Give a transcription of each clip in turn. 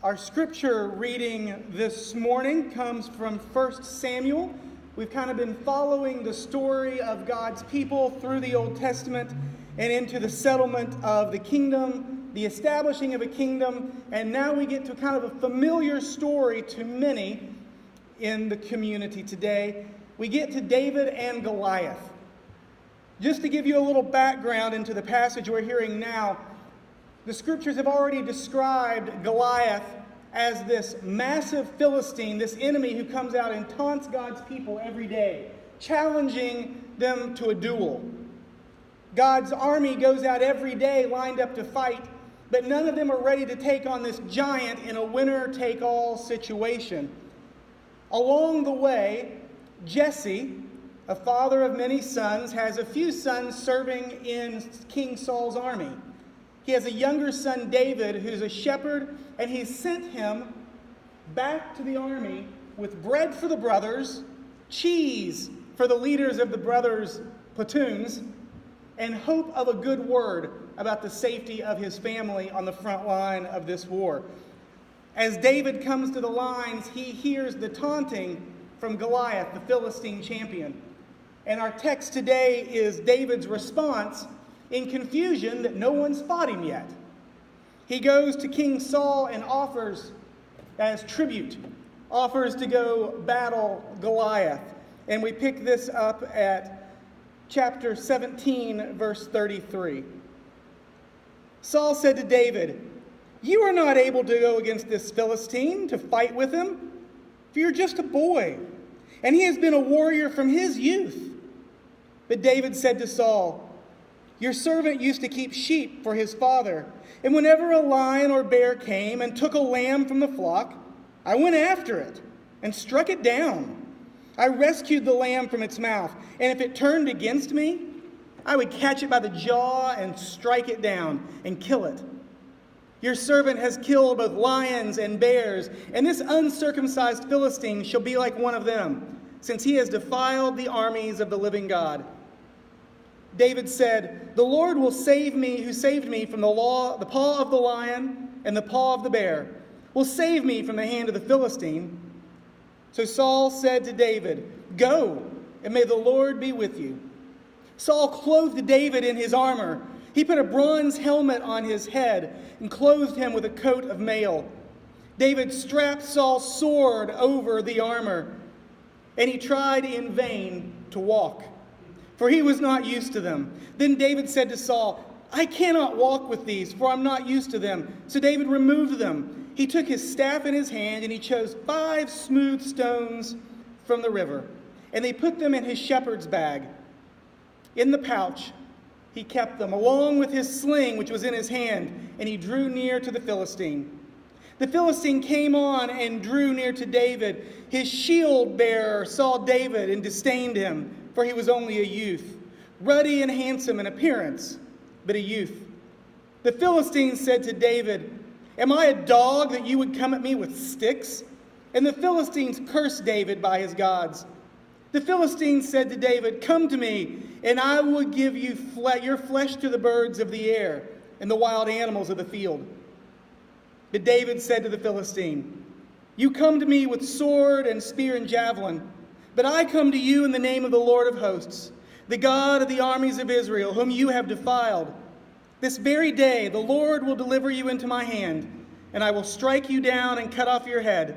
Our scripture reading this morning comes from 1 Samuel. We've kind of been following the story of God's people through the Old Testament and into the settlement of the kingdom, the establishing of a kingdom, and now we get to kind of a familiar story to many in the community today. We get to David and Goliath. Just to give you a little background into the passage we're hearing now, the scriptures have already described Goliath as this massive Philistine, this enemy who comes out and taunts God's people every day, challenging them to a duel. God's army goes out every day lined up to fight, but none of them are ready to take on this giant in a winner-take-all situation. Along the way, Jesse, a father of many sons, has a few sons serving in King Saul's army. He has a younger son, David, who's a shepherd, and he sent him back to the army with bread for the brothers, cheese for the leaders of the brothers' platoons, and hope of a good word about the safety of his family on the front line of this war. As David comes to the lines, he hears the taunting from Goliath, the Philistine champion. And our text today is David's response in confusion that no one's fought him yet. He goes to King Saul and offers, as tribute, offers to go battle Goliath. And we pick this up at chapter 17, verse 33. Saul said to David, "You are not able to go against this Philistine to fight with him, for you're just a boy, and he has been a warrior from his youth." But David said to Saul, "Your servant used to keep sheep for his father, and whenever a lion or bear came and took a lamb from the flock, I went after it and struck it down. I rescued the lamb from its mouth, and if it turned against me, I would catch it by the jaw and strike it down and kill it. Your servant has killed both lions and bears, and this uncircumcised Philistine shall be like one of them, since he has defiled the armies of the living God." David said, "The Lord will save me, who saved me from the paw of the lion and the paw of the bear, will save me from the hand of the Philistine." So Saul said to David, "Go, and may the Lord be with you." Saul clothed David in his armor. He put a bronze helmet on his head and clothed him with a coat of mail. David strapped Saul's sword over the armor, and he tried in vain to walk, for he was not used to them. Then David said to Saul, "I cannot walk with these, for I'm not used to them." So David removed them. He took his staff in his hand, and he chose 5 smooth stones from the river, and they put them in his shepherd's bag. In the pouch he kept them, along with his sling which was in his hand, and he drew near to the Philistine. The Philistine came on and drew near to David. His shield bearer saw David and disdained him, for he was only a youth, ruddy and handsome in appearance, but a youth. The Philistine said to David, "Am I a dog that you would come at me with sticks?" And the Philistines cursed David by his gods. The Philistine said to David, "Come to me, and I will give you your flesh to the birds of the air and the wild animals of the field." But David said to the Philistine, "You come to me with sword and spear and javelin, but I come to you in the name of the Lord of hosts, the God of the armies of Israel, whom you have defiled. This very day the Lord will deliver you into my hand, and I will strike you down and cut off your head.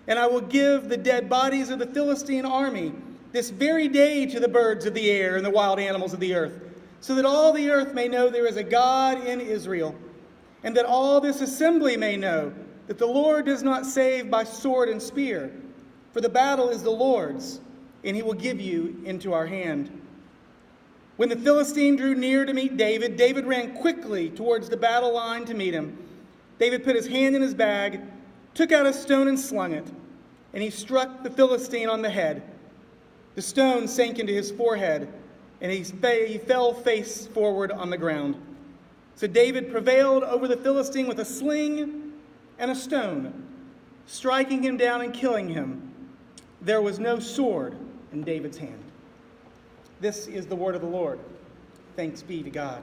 And I will give the dead bodies of the Philistine army this very day to the birds of the air and the wild animals of the earth, so that all the earth may know there is a God in Israel, and that all this assembly may know that the Lord does not save by sword and spear, for the battle is the Lord's, and he will give you into our hand." When the Philistine drew near to meet David, David ran quickly towards the battle line to meet him. David put his hand in his bag, took out a stone and slung it, and he struck the Philistine on the head. The stone sank into his forehead, and he fell face forward on the ground. So David prevailed over the Philistine with a sling and a stone, striking him down and killing him. There was no sword in David's hand. This is the word of the Lord. Thanks be to God.